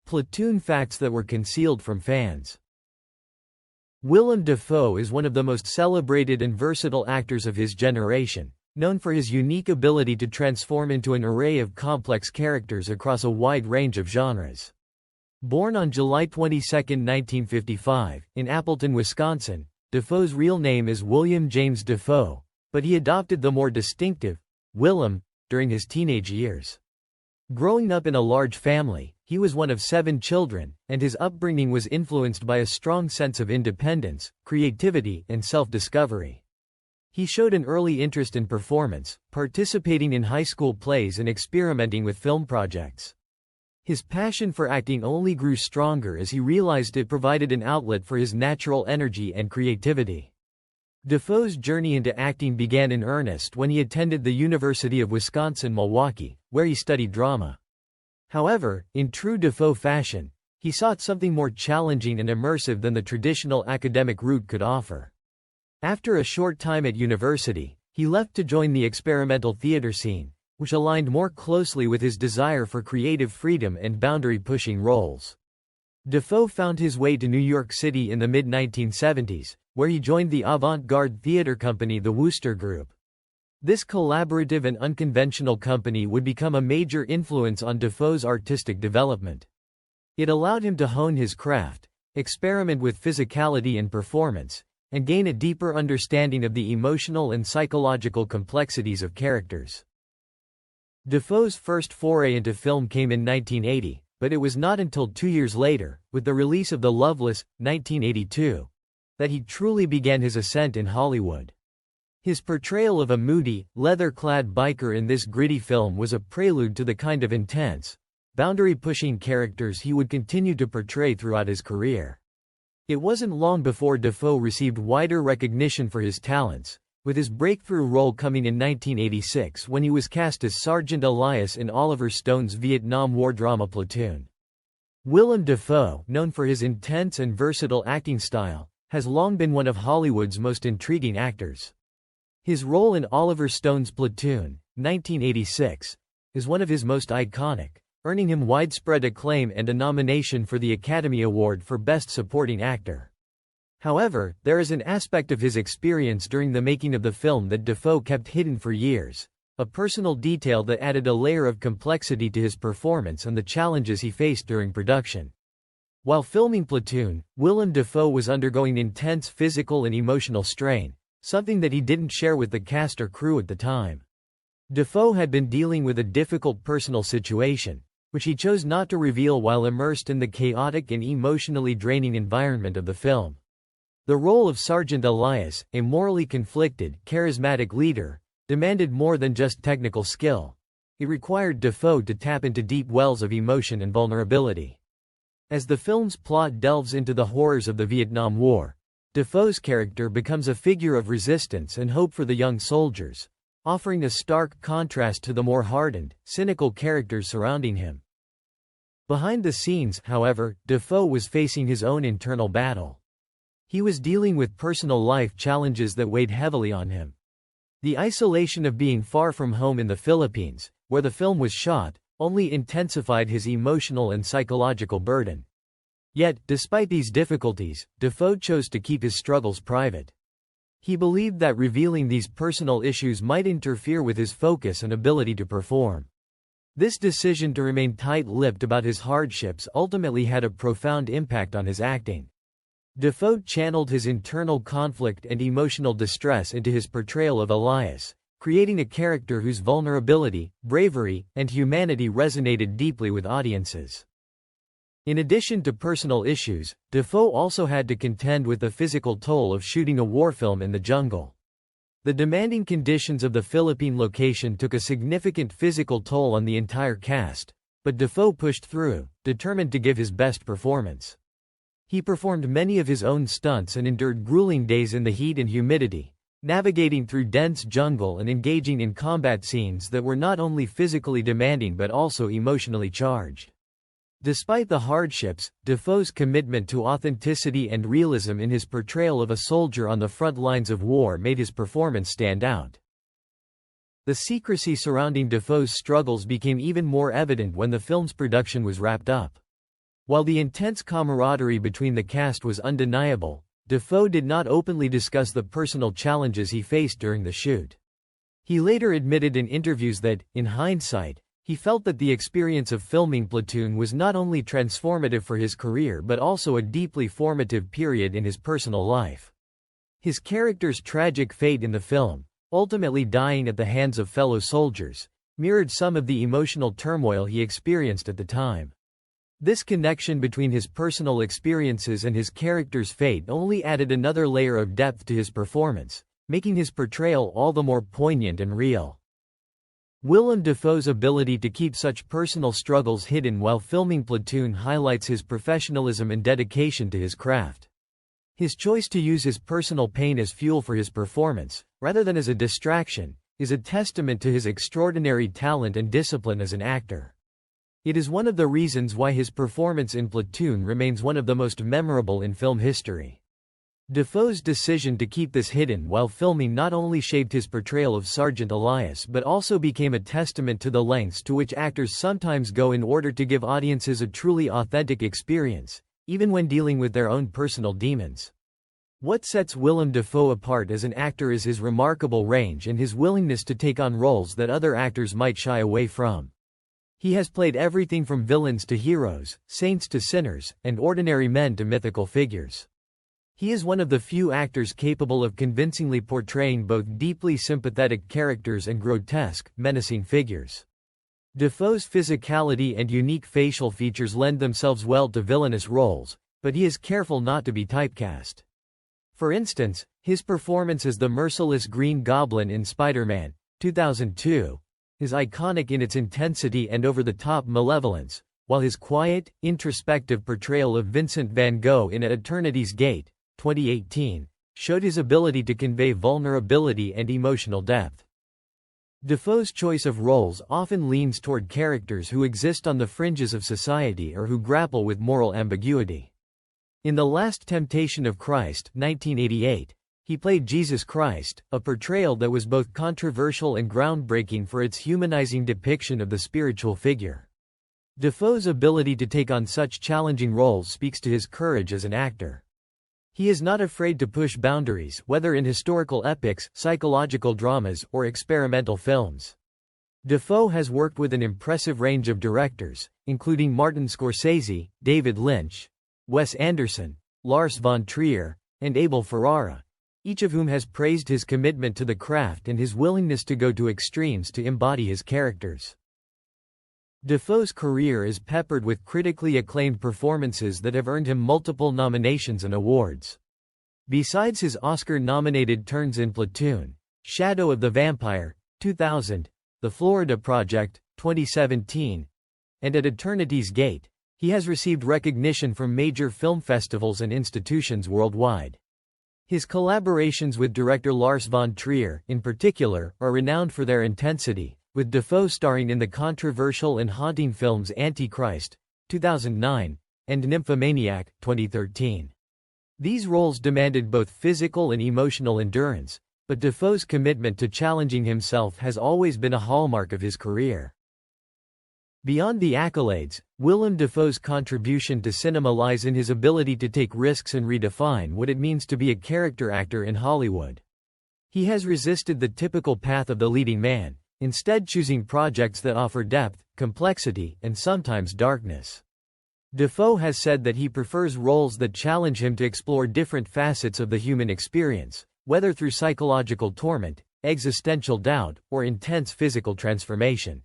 Platoon facts that were concealed from fans. Willem Dafoe is one of the most celebrated and versatile actors of his generation, known for his unique ability to transform into an array of complex characters across a wide range of genres. Born on July 22, 1955, in Appleton, Wisconsin, Dafoe's real name is William James Dafoe, but he adopted the more distinctive Willem during his teenage years. Growing up in a large family, he was one of 7 children, and his upbringing was influenced by a strong sense of independence, creativity, and self-discovery. He showed an early interest in performance, participating in high school plays and experimenting with film projects. His passion for acting only grew stronger as he realized it provided an outlet for his natural energy and creativity. Dafoe's journey into acting began in earnest when he attended the University of Wisconsin-Milwaukee, where he studied drama. However, in true Dafoe fashion, he sought something more challenging and immersive than the traditional academic route could offer. After a short time at university, he left to join the experimental theater scene, which aligned more closely with his desire for creative freedom and boundary-pushing roles. Dafoe found his way to New York City in the mid-1970s, where he joined the avant-garde theater company the Wooster Group. This collaborative and unconventional company would become a major influence on Dafoe's artistic development. It allowed him to hone his craft, experiment with physicality and performance, and gain a deeper understanding of the emotional and psychological complexities of characters. Dafoe's first foray into film came in 1980, but it was not until 2 years later, with the release of The Loveless, 1982, that he truly began his ascent in Hollywood. His portrayal of a moody, leather-clad biker in this gritty film was a prelude to the kind of intense, boundary-pushing characters he would continue to portray throughout his career. It wasn't long before Dafoe received wider recognition for his talents, with his breakthrough role coming in 1986 when he was cast as Sergeant Elias in Oliver Stone's Vietnam War drama Platoon. Willem Dafoe, known for his intense and versatile acting style, has long been one of Hollywood's most intriguing actors. His role in Oliver Stone's Platoon, 1986, is one of his most iconic, earning him widespread acclaim and a nomination for the Academy Award for Best Supporting Actor. However, there is an aspect of his experience during the making of the film that Dafoe kept hidden for years, a personal detail that added a layer of complexity to his performance and the challenges he faced during production. While filming Platoon, Willem Dafoe was undergoing intense physical and emotional strain, something that he didn't share with the cast or crew at the time. Dafoe had been dealing with a difficult personal situation, which he chose not to reveal while immersed in the chaotic and emotionally draining environment of the film. The role of Sergeant Elias, a morally conflicted, charismatic leader, demanded more than just technical skill. It required Dafoe to tap into deep wells of emotion and vulnerability. As the film's plot delves into the horrors of the Vietnam War, Dafoe's character becomes a figure of resistance and hope for the young soldiers, offering a stark contrast to the more hardened, cynical characters surrounding him. Behind the scenes, however, Dafoe was facing his own internal battle. He was dealing with personal life challenges that weighed heavily on him. The isolation of being far from home in the Philippines, where the film was shot, only intensified his emotional and psychological burden. Yet, despite these difficulties, Dafoe chose to keep his struggles private. He believed that revealing these personal issues might interfere with his focus and ability to perform. This decision to remain tight-lipped about his hardships ultimately had a profound impact on his acting. Dafoe channeled his internal conflict and emotional distress into his portrayal of Elias, creating a character whose vulnerability, bravery, and humanity resonated deeply with audiences. In addition to personal issues, Dafoe also had to contend with the physical toll of shooting a war film in the jungle. The demanding conditions of the Philippine location took a significant physical toll on the entire cast, but Dafoe pushed through, determined to give his best performance. He performed many of his own stunts and endured grueling days in the heat and humidity, navigating through dense jungle and engaging in combat scenes that were not only physically demanding but also emotionally charged. Despite the hardships, Dafoe's commitment to authenticity and realism in his portrayal of a soldier on the front lines of war made his performance stand out. The secrecy surrounding Dafoe's struggles became even more evident when the film's production was wrapped up. While the intense camaraderie between the cast was undeniable, Dafoe did not openly discuss the personal challenges he faced during the shoot. He later admitted in interviews that, in hindsight, he felt that the experience of filming Platoon was not only transformative for his career but also a deeply formative period in his personal life. His character's tragic fate in the film, ultimately dying at the hands of fellow soldiers, mirrored some of the emotional turmoil he experienced at the time. This connection between his personal experiences and his character's fate only added another layer of depth to his performance, making his portrayal all the more poignant and real. Willem Dafoe's ability to keep such personal struggles hidden while filming Platoon highlights his professionalism and dedication to his craft. His choice to use his personal pain as fuel for his performance, rather than as a distraction, is a testament to his extraordinary talent and discipline as an actor. It is one of the reasons why his performance in Platoon remains one of the most memorable in film history. Dafoe's decision to keep this hidden while filming not only shaped his portrayal of Sergeant Elias but also became a testament to the lengths to which actors sometimes go in order to give audiences a truly authentic experience, even when dealing with their own personal demons. What sets Willem Dafoe apart as an actor is his remarkable range and his willingness to take on roles that other actors might shy away from. He has played everything from villains to heroes, saints to sinners, and ordinary men to mythical figures. He is one of the few actors capable of convincingly portraying both deeply sympathetic characters and grotesque, menacing figures. Dafoe's physicality and unique facial features lend themselves well to villainous roles, but he is careful not to be typecast. For instance, his performance as the merciless Green Goblin in Spider-Man 2002 is iconic in its intensity and over-the-top malevolence, while his quiet, introspective portrayal of Vincent van Gogh in At Eternity's Gate 2018 showed his ability to convey vulnerability and emotional depth. Dafoe's choice of roles often leans toward characters who exist on the fringes of society or who grapple with moral ambiguity. In The Last Temptation of Christ 1988, he played Jesus Christ, a portrayal that was both controversial and groundbreaking for its humanizing depiction of the spiritual figure. Dafoe's ability to take on such challenging roles speaks to his courage as an actor. He is not afraid to push boundaries, whether in historical epics, psychological dramas, or experimental films. Dafoe has worked with an impressive range of directors, including Martin Scorsese, David Lynch, Wes Anderson, Lars von Trier, and Abel Ferrara, each of whom has praised his commitment to the craft and his willingness to go to extremes to embody his characters. Dafoe's career is peppered with critically acclaimed performances that have earned him multiple nominations and awards. Besides his Oscar-nominated turns in Platoon, Shadow of the Vampire 2000, The Florida Project 2017, and At Eternity's Gate, he has received recognition from major film festivals and institutions worldwide. His collaborations with director Lars von Trier, in particular, are renowned for their intensity, with Dafoe starring in the controversial and haunting films Antichrist, 2009, and Nymphomaniac, 2013. These roles demanded both physical and emotional endurance, but Dafoe's commitment to challenging himself has always been a hallmark of his career. Beyond the accolades, Willem Dafoe's contribution to cinema lies in his ability to take risks and redefine what it means to be a character actor in Hollywood. He has resisted the typical path of the leading man, instead choosing projects that offer depth, complexity, and sometimes darkness. Dafoe has said that he prefers roles that challenge him to explore different facets of the human experience, whether through psychological torment, existential doubt, or intense physical transformation.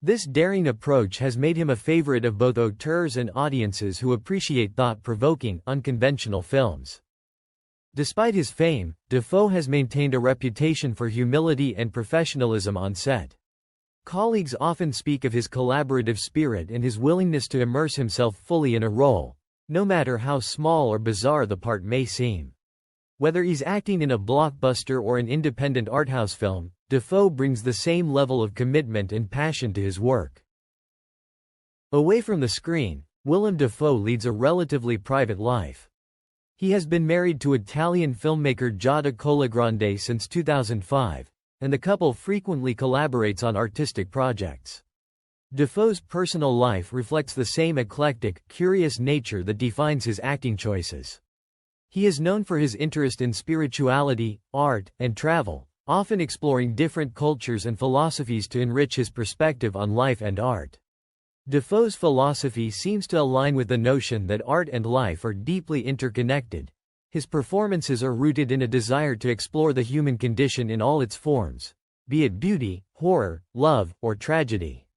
This daring approach has made him a favorite of both auteurs and audiences who appreciate thought-provoking, unconventional films. Despite his fame, Dafoe has maintained a reputation for humility and professionalism on set. Colleagues often speak of his collaborative spirit and his willingness to immerse himself fully in a role, no matter how small or bizarre the part may seem. Whether he's acting in a blockbuster or an independent arthouse film, Dafoe brings the same level of commitment and passion to his work. Away from the screen, Willem Dafoe leads a relatively private life. He has been married to Italian filmmaker Giada Colagrande since 2005, and the couple frequently collaborates on artistic projects. Defoe's personal life reflects the same eclectic, curious nature that defines his acting choices. He is known for his interest in spirituality, art, and travel, often exploring different cultures and philosophies to enrich his perspective on life and art. Defoe's philosophy seems to align with the notion that art and life are deeply interconnected. His performances are rooted in a desire to explore the human condition in all its forms, be it beauty, horror, love, or tragedy.